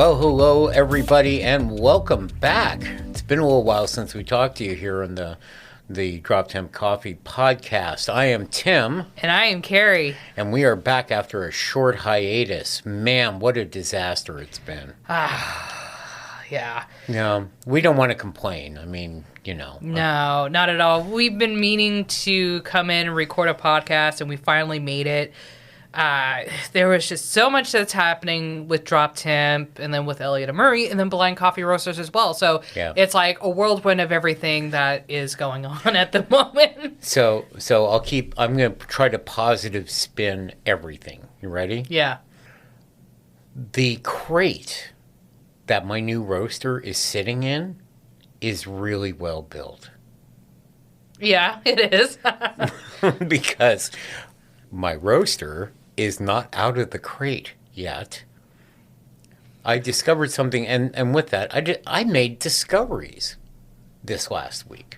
Well, hello, everybody, and welcome back. It's been a little while since we talked to you here on the Temp Coffee podcast. I am Tim. And I am Keri. And we are back after a short hiatus. Man, what a disaster it's been. Yeah. No, we don't want to complain. I mean, you know. No, not at all. We've been meaning to come in and record a podcast, and we finally made it. There was just so much that's happening with Temp, and then with Elliot and Murray, and then Blind Coffee Roasters as well. So It's like a whirlwind of everything that is going on at the moment. So I'm going to try to positive spin everything. You ready? Yeah. The crate that my new roaster is sitting in is really well built. Yeah, it is. Because my roaster is not out of the crate yet. I discovered something, and with that, I made discoveries this last week.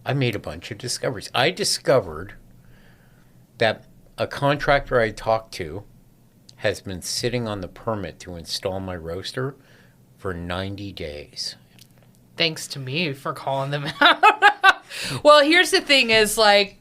I made a bunch of discoveries. I discovered that a contractor I talked to has been sitting on the permit to install my roaster for 90 days. Thanks to me for calling them out. Well, here's the thing is, like,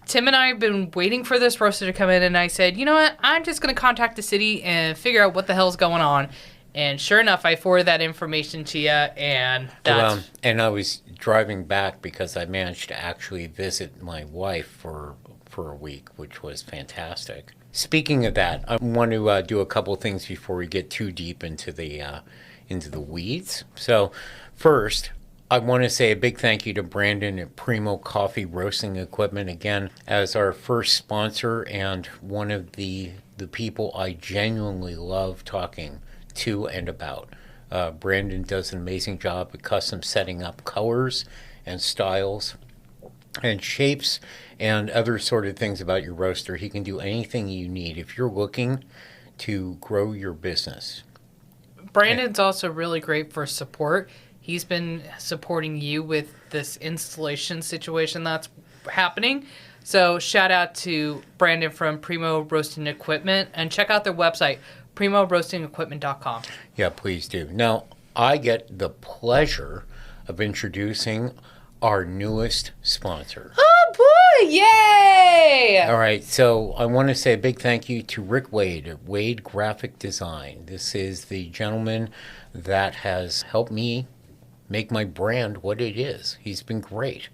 Tim and I have been waiting for this roaster to come in, and I said, you know what, I'm just going to contact the city and figure out what the hell's going on. And sure enough, I forwarded that information to you, and that's... and I was driving back because I managed to actually visit my wife for a week, which was fantastic. Speaking of that, I want to do a couple things before we get too deep into the weeds. So first, I want to say a big thank you to Brandon at Primo Coffee Roasting Equipment, again, as our first sponsor and one of the people I genuinely love talking to and about. Brandon does an amazing job at custom setting up colors and styles and shapes and other sort of things about your roaster. He can do anything you need if you're looking to grow your business. Brandon's also really great for support. He's been supporting you with this installation situation that's happening. So shout out to Brandon from Primo Roasting Equipment, and check out their website, primoroastingequipment.com. Yeah, please do. Now, I get the pleasure of introducing our newest sponsor. Oh boy, yay! All right, so I want to say a big thank you to Rick Wade at Wade Graphic Design. This is the gentleman that has helped me make my brand what it is. He's been great.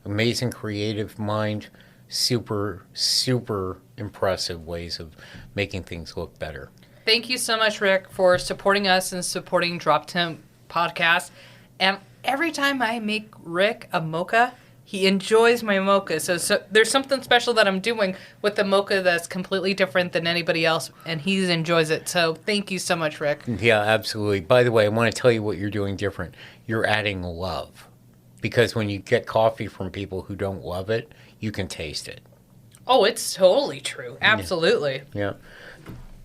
Amazing creative mind, super, super impressive ways of making things look better. Thank you so much, Rick, for supporting us and supporting Temp podcast. And every time I make Rick a mocha, he enjoys my mocha. So there's something special that I'm doing with the mocha that's completely different than anybody else, and he enjoys it. So thank you so much, Rick. Yeah, absolutely. By the way, I want to tell you what you're doing different. You're adding love. Because when you get coffee from people who don't love it, you can taste it. Oh, it's totally true. Absolutely. Yeah.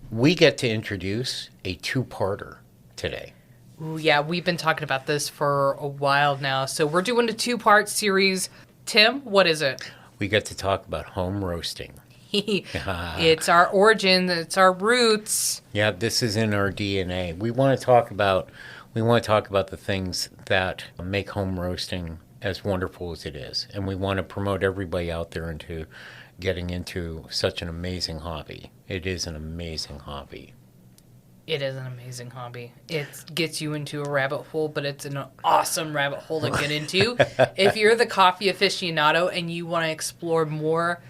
We get to introduce a two-parter today. Ooh, yeah, we've been talking about this for a while now. So we're doing a two-part series. Tim, what is it? We get to talk about home roasting. It's our origin. It's our roots. Yeah, this is in our DNA. We want to talk about the things that make home roasting as wonderful as it is. And we want to promote everybody out there into getting into such an amazing hobby. It is an amazing hobby. It is an amazing hobby. It gets you into a rabbit hole, but it's an awesome rabbit hole to get into. If you're the coffee aficionado and you want to explore more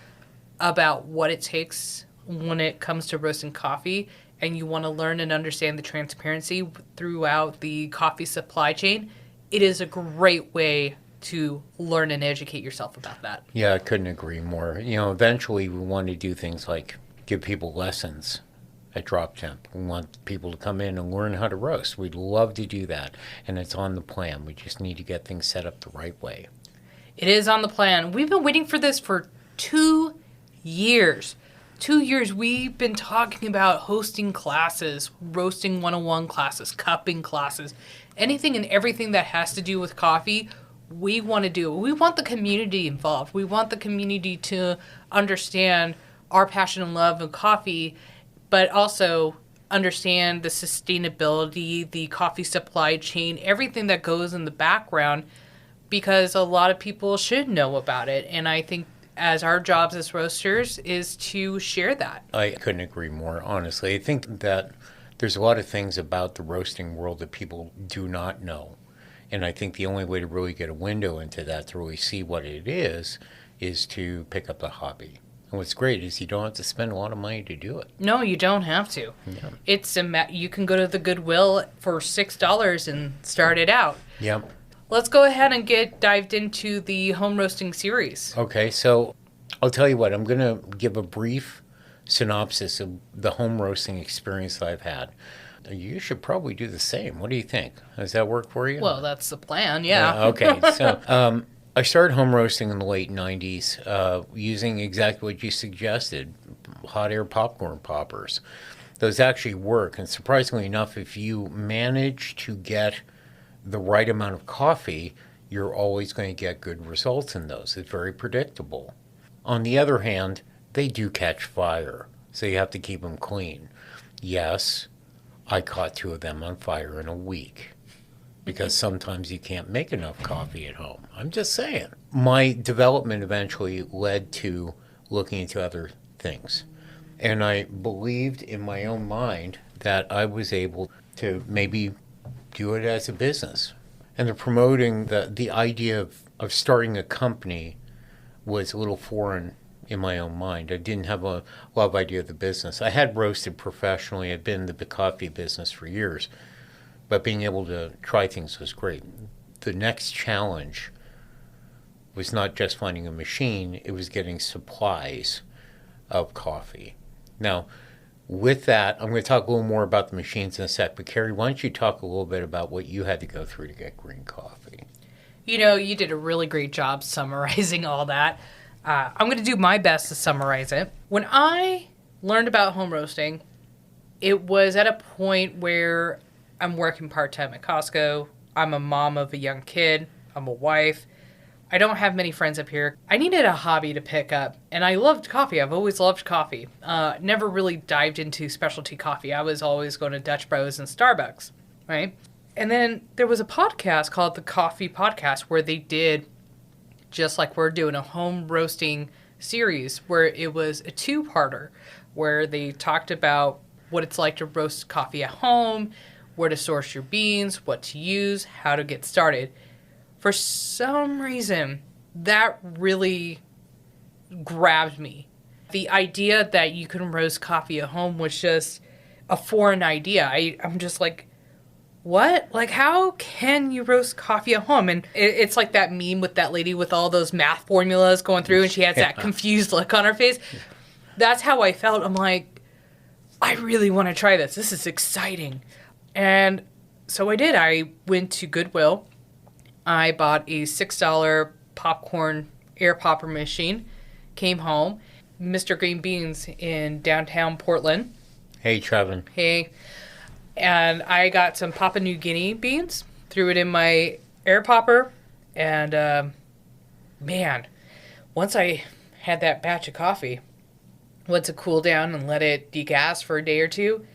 about what it takes when it comes to roasting coffee, and you want to learn and understand the transparency throughout the coffee supply chain, it is a great way to learn and educate yourself about that. Yeah, I couldn't agree more. You know, eventually we want to do things like give people lessons at Temp. We want people to come in and learn how to roast. We'd love to do that, and it's on the plan. We just need to get things set up the right way. It is on the plan. We've been waiting for this for 2 years. 2 years we've been talking about hosting classes, roasting 101 classes, cupping classes, anything and everything that has to do with coffee. We want to do. We want the community involved. We want the community to understand our passion and love of coffee, but also understand the sustainability, the coffee supply chain, everything that goes in the background, because a lot of people should know about it. And I think as our jobs as roasters is to share that. I couldn't agree more, honestly. I think that there's a lot of things about the roasting world that people do not know. And I think the only way to really get a window into that, to really see what it is to pick up the hobby. And what's great is you don't have to spend a lot of money to do it. No, you don't have to. Yeah. It's you can go to the Goodwill for $6 and start it out. Yep. Let's go ahead and get dived into the home roasting series. Okay, so I'll tell you what, I'm going to give a brief synopsis of the home roasting experience that I've had. You should probably do the same. What do you think? Does that work for you? Well, that's the plan, yeah. Okay, so I started home roasting in the late 90s using exactly what you suggested, hot air popcorn poppers. Those actually work, and surprisingly enough, if you manage to get the right amount of coffee, you're always going to get good results in those. It's very predictable. On the other hand, they do catch fire, so you have to keep them clean. Yes, I caught 2 of them on fire in a week because sometimes you can't make enough coffee at home. I'm just saying. My development eventually led to looking into other things. And I believed in my own mind that I was able to maybe do it as a business. And the promoting, the idea of starting a company was a little foreign in my own mind. I didn't have a lot of idea of the business. I had roasted professionally. I'd been in the coffee business for years. But being able to try things was great. The next challenge was not just finding a machine, it was getting supplies of coffee. Now, with that, I'm going to talk a little more about the machines in a sec, but Keri, why don't you talk a little bit about what you had to go through to get green coffee? You know, you did a really great job summarizing all that. I'm going to do my best to summarize it. When I learned about home roasting, it was at a point where I'm working part-time at Costco. I'm a mom of a young kid. I'm a wife. I don't have many friends up here. I needed a hobby to pick up, and I loved coffee. I've always loved coffee. Never really dived into specialty coffee. I was always going to Dutch Bros and Starbucks, right? And then there was a podcast called the Coffee Podcast where they did, just like we're doing, a home roasting series where it was a 2-parter where they talked about what it's like to roast coffee at home, where to source your beans, what to use, how to get started. For some reason, that really grabbed me. The idea that you can roast coffee at home was just a foreign idea. I'm just like, what? Like, how can you roast coffee at home? And it's like that meme with that lady with all those math formulas going through, and she has that confused look on her face. That's how I felt. I'm like, I really want to try this. This is exciting. And so I did. I went to Goodwill. I bought a $6 popcorn air popper machine, came home, Mr. Green Beans in downtown Portland. Hey, Trevin. Hey. And I got some Papua New Guinea beans, threw it in my air popper, and man, once I had that batch of coffee, once it cooled down and let it degas for a day or two,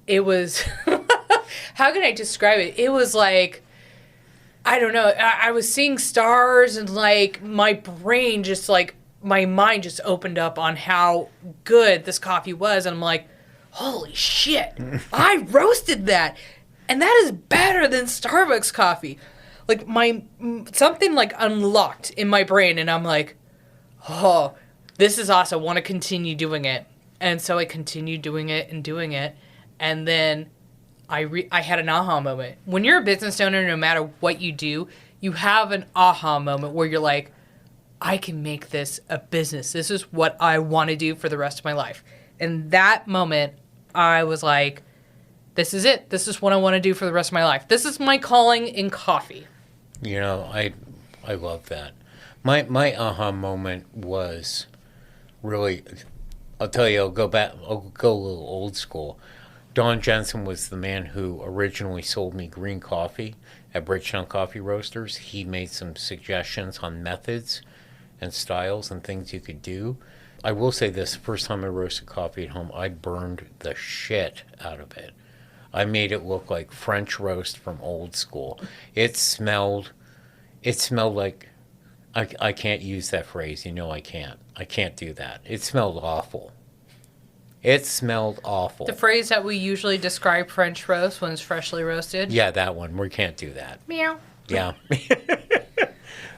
it was, how can I describe it? It was like, I don't know, I was seeing stars, and like my brain just like, my mind just opened up on how good this coffee was, and I'm like, holy shit, I roasted that, and that is better than Starbucks coffee. Like something like unlocked in my brain, and I'm like, oh, this is awesome, I want to continue doing it. And so I continued doing it, and then I had an aha moment. When you're a business owner, no matter what you do, you have an aha moment where you're like, I can make this a business. This is what I want to do for the rest of my life. And that moment, I was like, this is it. This is what I want to do for the rest of my life. This is my calling in coffee. You know, I love that. My aha moment was really, I'll tell you, I'll go a little old school. Don Jensen was the man who originally sold me green coffee at Bridgetown Coffee Roasters. He made some suggestions on methods and styles and things you could do. I will say this, the first time I roasted coffee at home, I burned the shit out of it. I made it look like French roast from old school. It smelled like, I can't use that phrase. You know I can't. I can't do that. It smelled awful. It smelled awful. The phrase that we usually describe French roast when it's freshly roasted. Yeah, that one. We can't do that. Meow. Yeah.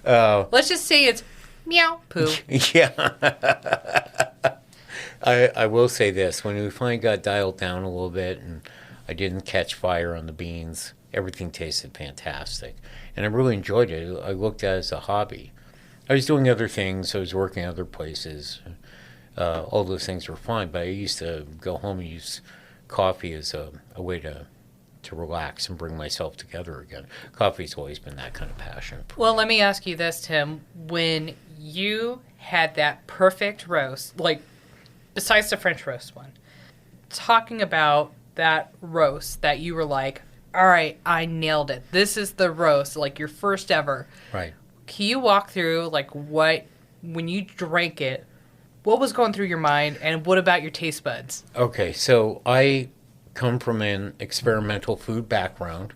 Let's just say it's meow poo. Yeah. I will say this. When we finally got dialed down a little bit and I didn't catch fire on the beans, everything tasted fantastic. And I really enjoyed it. I looked at it as a hobby. I was doing other things. I was working other places. All those things were fine, but I used to go home and use coffee as a way to relax and bring myself together again. Coffee's always been that kind of passion. Well, let me ask you this, Tim. When you had that perfect roast, like besides the French roast one, talking about that roast that you were like, all right, I nailed it. This is the roast, like your first ever. Right. Can you walk through like what, when you drank it, what was going through your mind, and what about your taste buds? Okay, so I come from an experimental food background.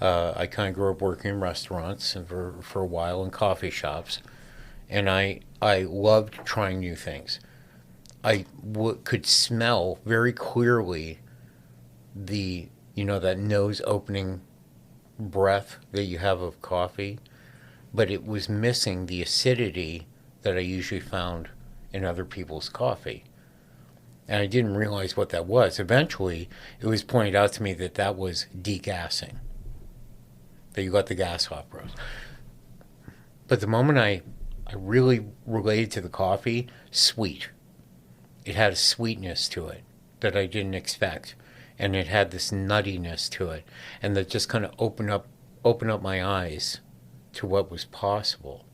I kind of grew up working in restaurants and for a while in coffee shops, and I loved trying new things. I could smell very clearly that nose opening breath that you have of coffee, but it was missing the acidity that I usually found in other people's coffee. And I didn't realize what that was. Eventually, it was pointed out to me that was degassing, that you got the gas off roast. But the moment I really related to the coffee, sweet. It had a sweetness to it that I didn't expect. And it had this nuttiness to it. And that just kind of opened up my eyes to what was possible.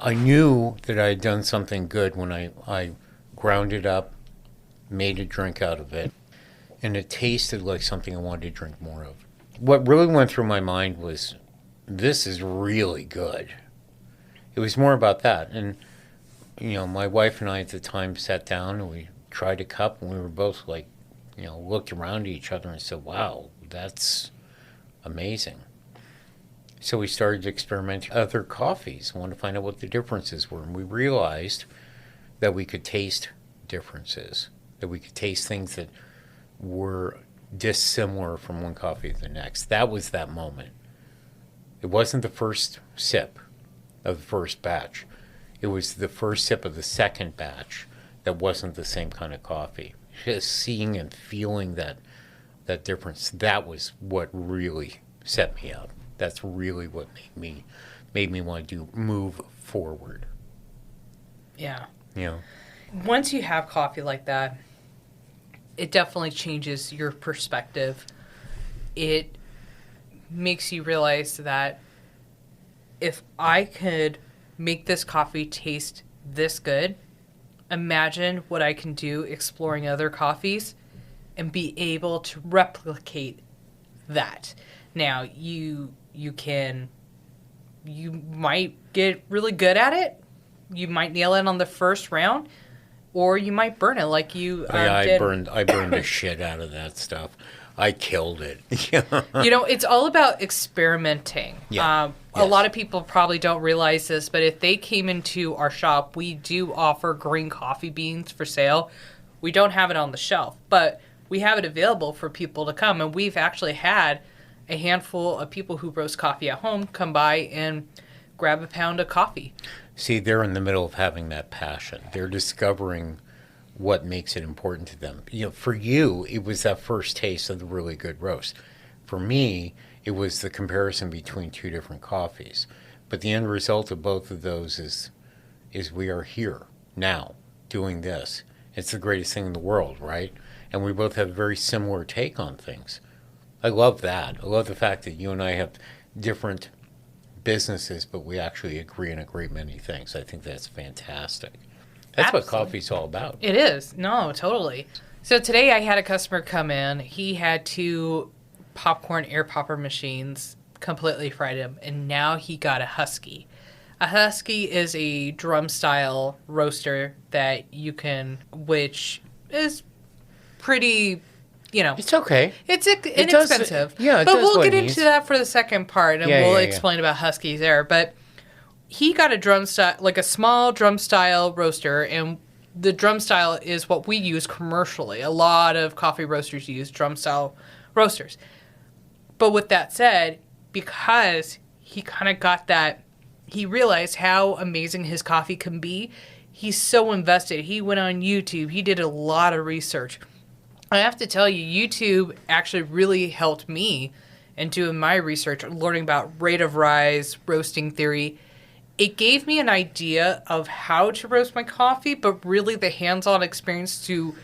I knew that I had done something good when I ground it up, made a drink out of it, and it tasted like something I wanted to drink more of. What really went through my mind was, this is really good. It was more about that. And, my wife and I at the time sat down and we tried a cup, and we were both like, looked around at each other and said, wow, that's amazing. So we started experimenting with other coffees. I wanted to find out what the differences were. And we realized that we could taste differences, that we could taste things that were dissimilar from one coffee to the next. That was that moment. It wasn't the first sip of the first batch. It was the first sip of the second batch that wasn't the same kind of coffee. Just seeing and feeling that difference, that was what really set me up. That's really what made me want to move forward. Yeah. Yeah. Once you have coffee like that, it definitely changes your perspective. It makes you realize that if I could make this coffee taste this good, imagine what I can do exploring other coffees and be able to replicate that. Now, you might get really good at it. You might nail it on the first round, or you might burn it like you did. I burned the shit out of that stuff. I killed it. It's all about experimenting. Yeah. A lot of people probably don't realize this, but if they came into our shop, we do offer green coffee beans for sale. We don't have it on the shelf, but we have it available for people to come, and we've actually had a handful of people who roast coffee at home come by and grab a pound of coffee. See, they're in the middle of having that passion. They're discovering what makes it important to them. For you, it was that first taste of the really good roast. For me, it was the comparison between two different coffees. But the end result of both of those is we are here now doing this. It's the greatest thing in the world, right? And we both have a very similar take on things. I love that. I love the fact that you and I have different businesses, but we actually agree on a great many things. I think that's fantastic. That's Absolutely. what coffee's all about. It is. No, totally. So today I had a customer come in. He had 2 popcorn air popper machines, completely fried him, and now he got a Husky. A Husky is a drum style roaster that you can, which is pretty, It's okay. it's It inexpensive. yeah, it but does we'll what get it into needs. that for the second part, and Yeah, we'll yeah, yeah. explain about Huskies there. But he got a drum style, like a small drum style roaster, and the drum style is what we use commercially. A lot of coffee roasters use drum style roasters. But with that said, because he kind of got that, he realized how amazing his coffee can be. He's so invested. He went on YouTube. He did a lot of research. I have to tell you, YouTube actually really helped me in doing my research, learning about rate of rise, roasting theory. It gave me an idea of how to roast my coffee, but really the hands-on experience to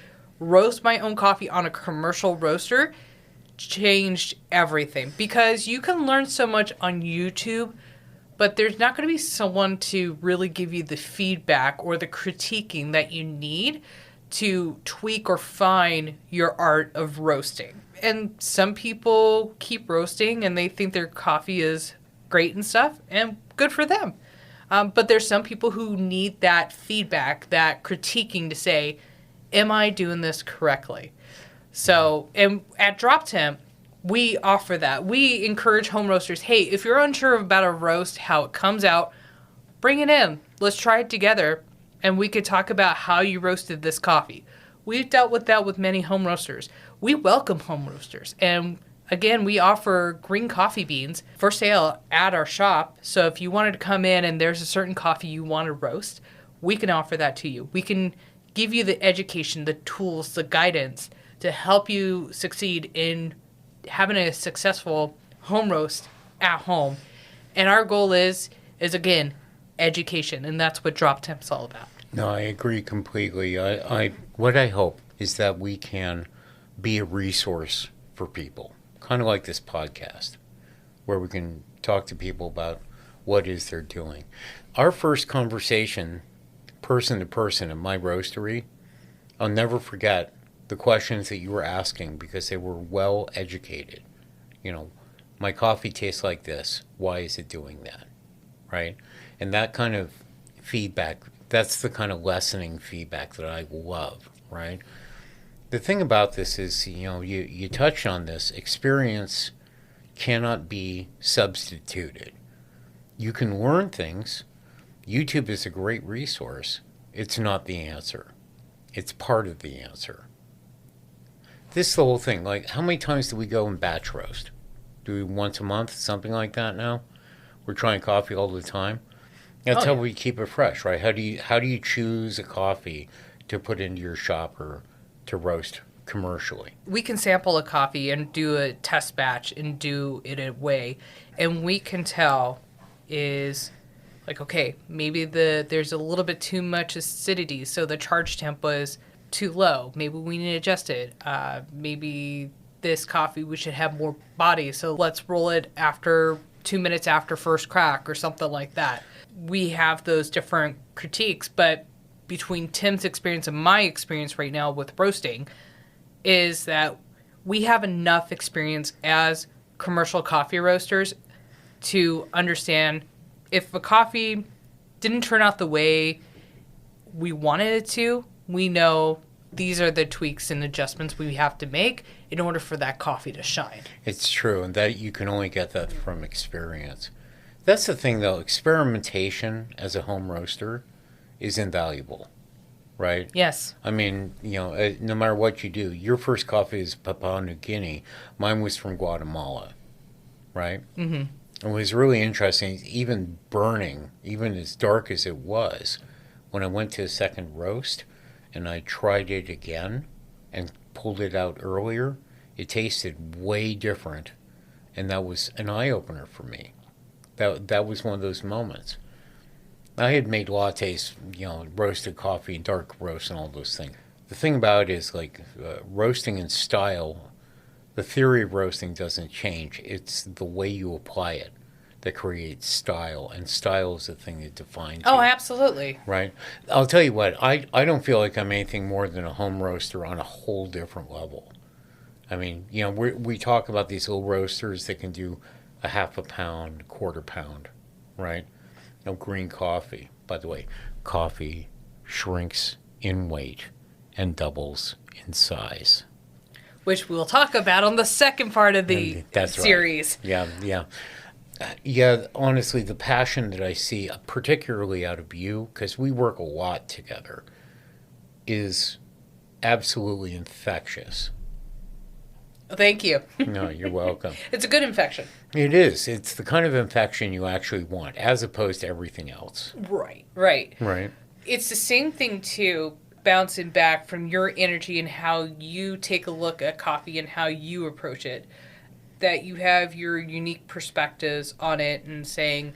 roast my own coffee on a commercial roaster changed everything. Because you can learn so much on YouTube, but there's not going to be someone to really give you the feedback or the critiquing that you need to tweak or fine your art of roasting. And some people keep roasting and they think their coffee is great and stuff, and good for them. But there's some people who need that feedback, that critiquing to say, am I doing this correctly? So, and at Drop Temp, we offer that. We encourage home roasters, hey, if you're unsure about a roast, how it comes out, bring it in. Let's try it together, and we could talk about how you roasted this coffee. We've dealt with that with many home roasters. We welcome home roasters, and again, we offer green coffee beans for sale at our shop. So if you wanted to come in and there's a certain coffee you want to roast, we can offer that to you. We can give you the education, the tools, the guidance to help you succeed in having a successful home roast at home. And our goal is again, education, and that's what Drop Temp's all about. No, I agree completely. What I hope is that we can be a resource for people, kind of like this podcast, where we can talk to people about what is they're doing. Our first conversation, person to person at my roastery, I'll never forget the questions that you were asking because they were well educated. My coffee tastes like this. Why is it doing that? Right? And that kind of feedback, that's the kind of lessening feedback that I love, right? The thing about this is, you touched on this, experience cannot be substituted. You can learn things. YouTube is a great resource. It's not the answer. It's part of the answer. This is the whole thing. Like, how many times do we go and batch roast? Do we once a month, something like that now? We're trying coffee all the time. That's how we keep it fresh, right? How do you choose a coffee to put into your shop or to roast commercially? We can sample a coffee and do a test batch and do it a way, and we can tell is like, okay, maybe there's a little bit too much acidity, so the charge temp was too low. Maybe we need to adjust it. Maybe this coffee we should have more body, so let's roll it after 2 minutes after first crack or something like that. We have those different critiques, but between Tim's experience and my experience right now with roasting is that we have enough experience as commercial coffee roasters to understand if a coffee didn't turn out the way we wanted it to, we know these are the tweaks and adjustments we have to make in order for that coffee to shine. It's true, and that you can only get that from experience. That's the thing, though. Experimentation as a home roaster is invaluable, right? Yes. I mean, no matter what you do, your first coffee is Papua New Guinea. Mine was from Guatemala, right? Mm-hmm. It was really interesting, even burning, even as dark as it was, when I went to a second roast and I tried it again and pulled it out earlier, it tasted way different, and that was an eye-opener for me. That was one of those moments. I had made lattes, roasted coffee, dark roast, and all those things. The thing about it is, roasting in style, the theory of roasting doesn't change. It's the way you apply it that creates style, and style is the thing that defines you. Oh, absolutely. Right? I'll tell you what, I don't feel like I'm anything more than a home roaster on a whole different level. I mean, we talk about these little roasters that can do a half a pound, quarter pound, right? Now, green coffee, by the way, coffee shrinks in weight and doubles in size. Which we'll talk about on the second part of the That's series. Right. Yeah, honestly, the passion that I see, particularly out of you, because we work a lot together, is absolutely infectious. Thank you. No, you're welcome. It's a good infection. It is. It's the kind of infection you actually want, as opposed to everything else. Right. Right. It's the same thing, too, bouncing back from your energy and how you take a look at coffee and how you approach it. That you have your unique perspectives on it and saying,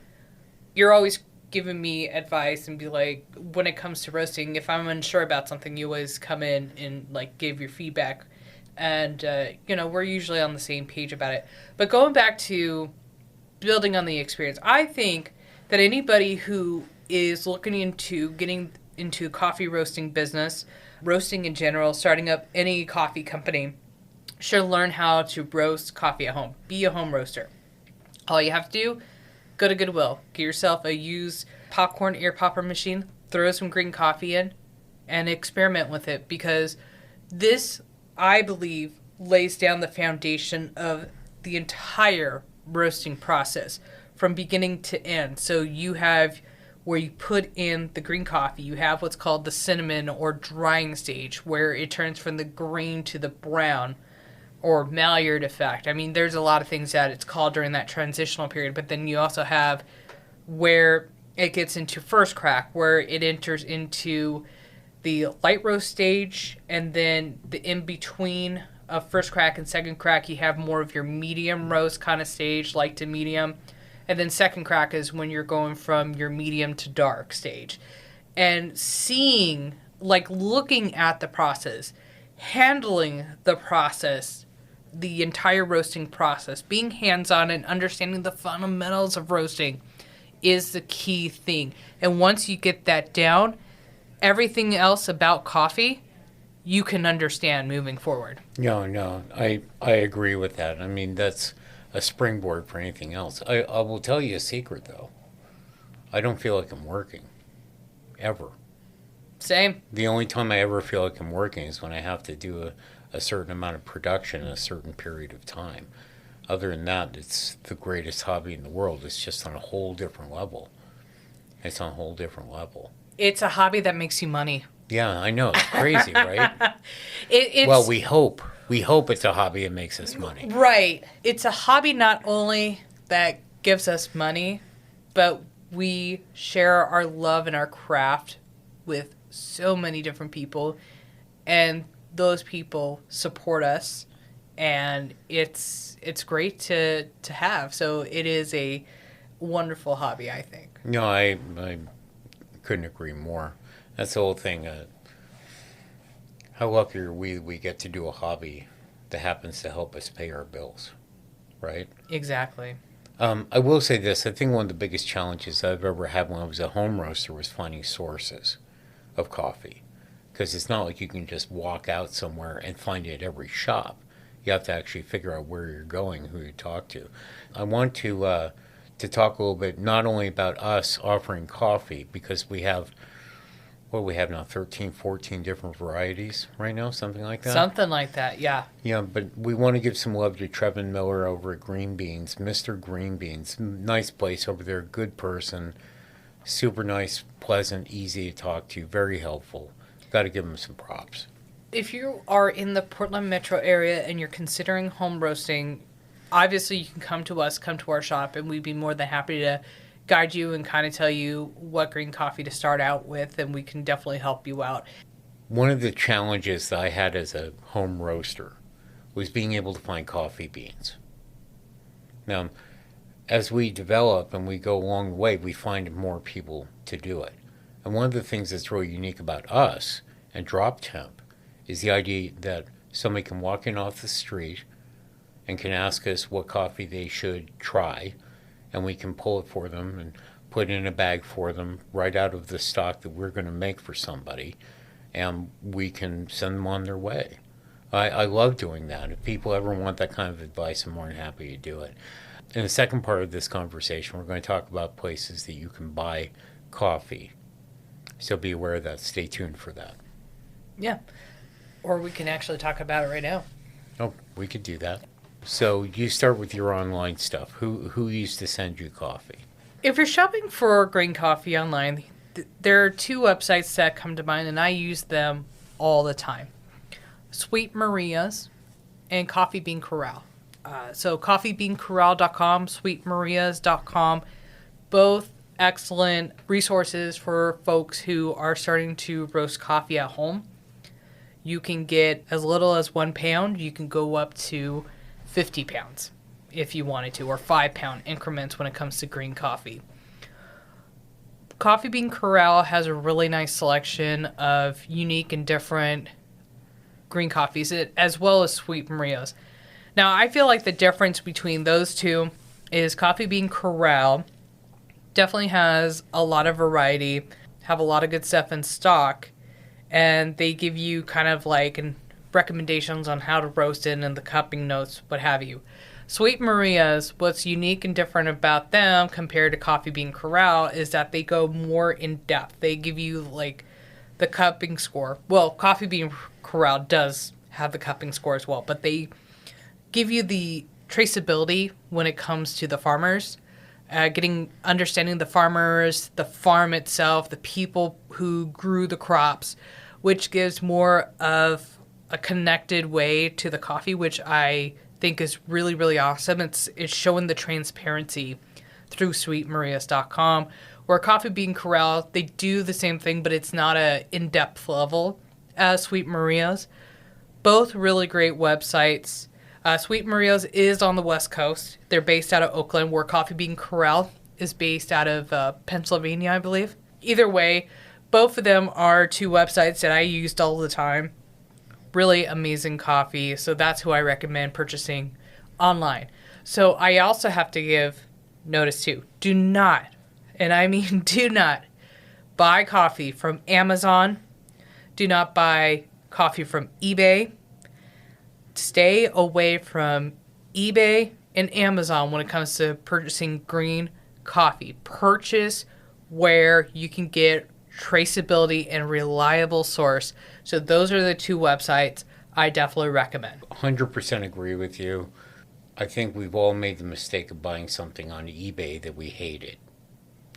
you're always giving me advice and be like, when it comes to roasting, if I'm unsure about something, you always come in and like give your feedback. And, we're usually on the same page about it. But going back to building on the experience, I think that anybody who is looking into getting into coffee roasting business, roasting in general, starting up any coffee company, should learn how to roast coffee at home. Be a home roaster. All you have to do, go to Goodwill. Get yourself a used popcorn ear popper machine. Throw some green coffee in and experiment with it, because this, I believe, lays down the foundation of the entire roasting process from beginning to end. So you have where you put in the green coffee. You have what's called the cinnamon or drying stage, where it turns from the green to the brown, or Maillard effect. I mean, there's a lot of things that it's called during that transitional period, but then you also have where it gets into first crack, where it enters into the light roast stage, and then the in-between of first crack and second crack, you have more of your medium roast kind of stage, light to medium, and then second crack is when you're going from your medium to dark stage. And seeing, like looking at the process, handling the process, the entire roasting process, being hands-on and understanding the fundamentals of roasting is the key thing. And once you get that down, everything else about coffee, you can understand moving forward. No, I agree with that. I mean, that's a springboard for anything else. I will tell you a secret, though. I don't feel like I'm working, ever. Same. The only time I ever feel like I'm working is when I have to do a certain amount of production in a certain period of time. Other than that, it's the greatest hobby in the world. It's just on a whole different level. It's on a whole different level. It's a hobby that makes you money. Yeah, I know. It's crazy, right? It's, well, we hope. We hope it's a hobby that makes us money. Right. It's a hobby not only that gives us money, but we share our love and our craft with so many different people, and those people support us, and it's great to have. So it is a wonderful hobby, I think. No, I couldn't agree more. That's the whole thing. How lucky are we get to do a hobby that happens to help us pay our bills, right? Exactly. I will say this. I think one of the biggest challenges I've ever had when I was a home roaster was finding sources of coffee. Because it's not like you can just walk out somewhere and find it at every shop. You have to actually figure out where you're going, who you talk to. I want to talk a little bit not only about us offering coffee, because we have, what do we have now, 13, 14 different varieties right now, something like that? Something like that, yeah. Yeah, but we want to give some love to Trevin Miller over at Green Beans, Mr. Green Beans. Nice place over there, good person, super nice, pleasant, easy to talk to, very helpful. Got to give him some props. If you are in the Portland metro area and you're considering home roasting, obviously you can come to us, come to our shop, and we'd be more than happy to guide you and kind of tell you what green coffee to start out with, and we can definitely help you out. One of the challenges that I had as a home roaster was being able to find coffee beans. Now, as we develop and we go along the way, we find more people to do it. And one of the things that's really unique about us and Drop Temp is the idea that somebody can walk in off the street and can ask us what coffee they should try, and we can pull it for them and put it in a bag for them right out of the stock that we're going to make for somebody, and we can send them on their way. I love doing that. If people ever want that kind of advice, I'm more than happy to do it. In the second part of this conversation, we're going to talk about places that you can buy coffee. So be aware of that. Stay tuned for that. Yeah. Or we can actually talk about it right now. Oh, we could do that. So you start with your online stuff. Who used to send you coffee? If you're shopping for green coffee online, there are two websites that come to mind, and I use them all the time. Sweet Maria's and Coffee Bean Corral. So coffeebeancorral.com, sweetmarias.com, both excellent resources for folks who are starting to roast coffee at home. You can get as little as 1 pound. You can go up to 50 pounds if you wanted to, or 5-pound increments when it comes to green coffee. Coffee Bean Corral has a really nice selection of unique and different green coffees, as well as Sweet Maria's. Now, I feel like the difference between those two is Coffee Bean Corral definitely has a lot of variety, have a lot of good stuff in stock, and they give you kind of like recommendations on how to roast it and the cupping notes, what have you. Sweet Maria's, what's unique and different about them compared to Coffee Bean Corral is that they go more in depth. They give you like the cupping score. Well, Coffee Bean Corral does have the cupping score as well, but they give you the traceability when it comes to the farmers, understanding the farmers, the farm itself, the people who grew the crops, which gives more of a connected way to the coffee, which I think is really, really awesome. It's showing the transparency through sweetmarias.com, where Coffee Bean Corral, they do the same thing, but it's not a in-depth level as Sweet Maria's. Both really great websites. Sweet Maria's is on the West Coast. They're based out of Oakland, where Coffee Bean Corral is based out of Pennsylvania, I believe. Either way, both of them are two websites that I used all the time. Really amazing coffee, so that's who I recommend purchasing online. So I also have to give notice too. Do not, and I mean do not, buy coffee from Amazon. Do not buy coffee from eBay. Stay away from eBay and Amazon when it comes to purchasing green coffee. Purchase where you can get traceability and reliable source. So those are the two websites I definitely recommend. 100% agree with you. I think we've all made the mistake of buying something on eBay that we hated.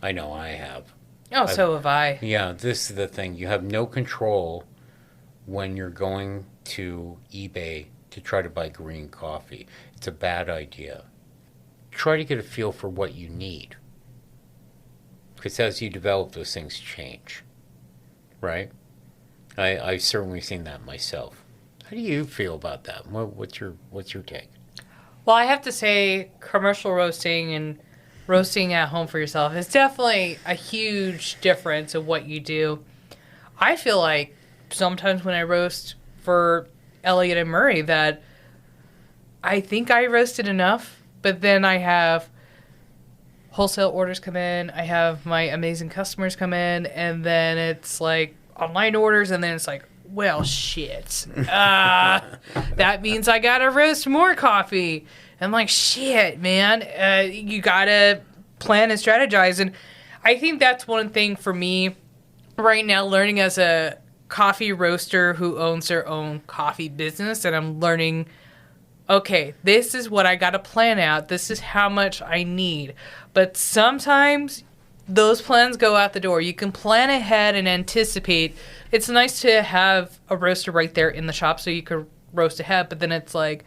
I know I have. Oh, so have I. Yeah, this is the thing. You have no control when you're going to eBay to try to buy green coffee. It's a bad idea. Try to get a feel for what you need. Because as you develop, those things change. Right? I've certainly seen that myself. How do you feel about that? What's your take? Well, I have to say commercial roasting and roasting at home for yourself is definitely a huge difference in what you do. I feel like sometimes when I roast for Elliot and Murray that I think I roasted enough, but then I have wholesale orders come in, I have my amazing customers come in, and then it's like online orders, and then it's like, well, shit. That means I gotta roast more coffee. I'm like, shit, man. You gotta plan and strategize. And I think that's one thing for me right now, learning as a coffee roaster who owns their own coffee business, and I'm learning, okay, this is what I gotta plan out. This is how much I need. But sometimes those plans go out the door. You can plan ahead and anticipate. It's nice to have a roaster right there in the shop so you can roast ahead, but then it's like,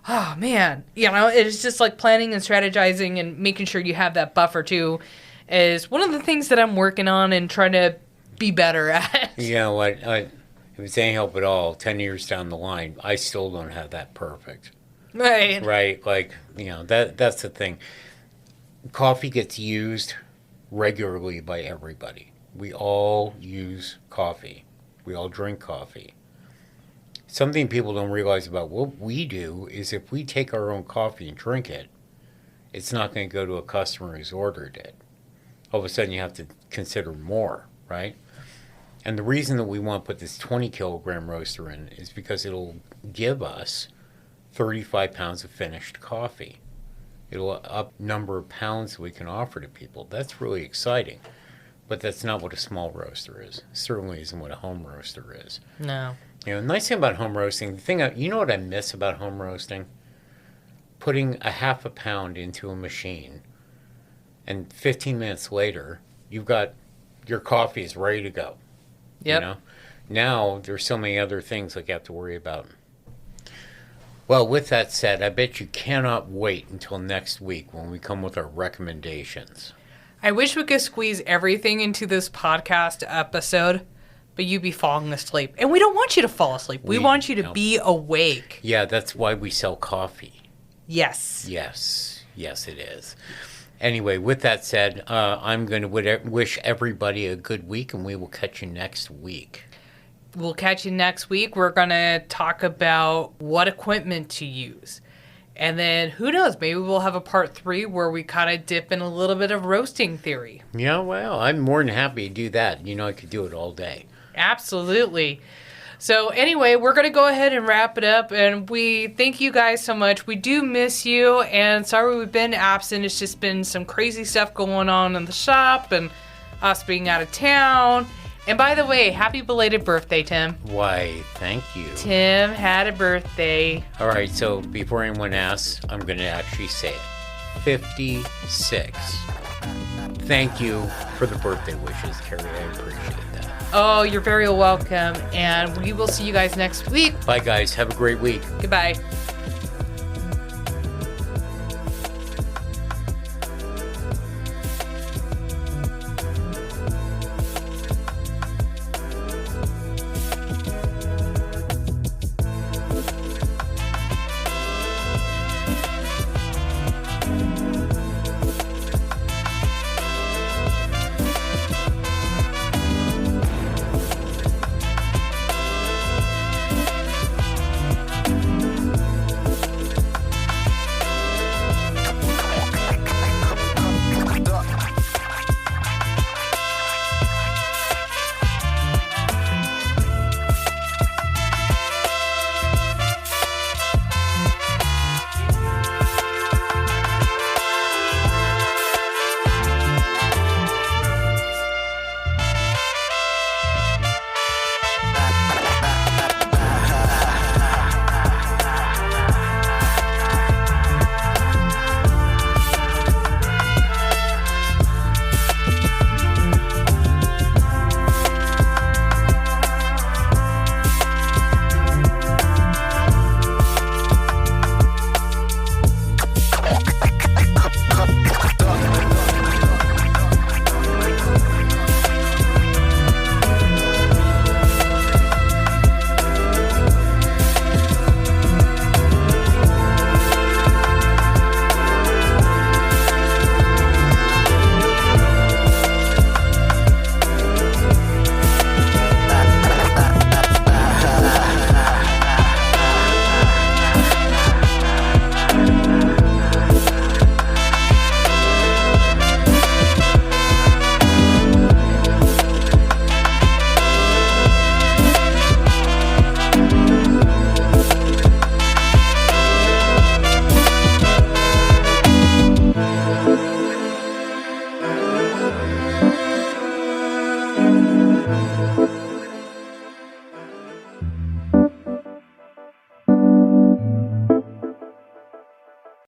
oh man, it's just like planning and strategizing and making sure you have that buffer too is one of the things that I'm working on and trying to be better at. You know what? If it's any help at all, 10 years down the line, I still don't have that perfect. Right. Right? Like, that's the thing. Coffee gets used regularly by everybody. We all use coffee. We all drink coffee. Something people don't realize about what we do is if we take our own coffee and drink it, it's not going to go to a customer who's ordered it. All of a sudden you have to consider more, right? And the reason that we want to put this 20 kilogram roaster in is because it'll give us 35 pounds of finished coffee. It'll up number of pounds we can offer to people. That's really exciting. But that's not what a small roaster is. It certainly isn't what a home roaster is. No. You know, the nice thing about home roasting, you know what I miss about home roasting? Putting a half a pound into a machine, and 15 minutes later, you've got your coffee is ready to go. Yep. You know? Now, there's so many other things like you have to worry about. Well, with that said, I bet you cannot wait until next week when we come with our recommendations. I wish we could squeeze everything into this podcast episode, but you'd be falling asleep. And we don't want you to fall asleep. We want you to be awake. Yeah, that's why we sell coffee. Yes. Yes, it is. Anyway, with that said, I'm going to wish everybody a good week, and we will catch you next week. We'll catch you next week. We're going to talk about what equipment to use. And then, who knows, maybe we'll have a part 3 where we kind of dip in a little bit of roasting theory. Yeah, well, I'm more than happy to do that. You know, I could do it all day. Absolutely. So anyway, we're going to go ahead and wrap it up. And we thank you guys so much. We do miss you. And sorry we've been absent. It's just been some crazy stuff going on in the shop and us being out of town. And by the way, happy belated birthday, Tim. Why, thank you. Tim had a birthday. All right, so before anyone asks, I'm going to actually say it. 56. Thank you for the birthday wishes, Keri. I appreciate that. Oh, you're very welcome. And we will see you guys next week. Bye, guys. Have a great week. Goodbye.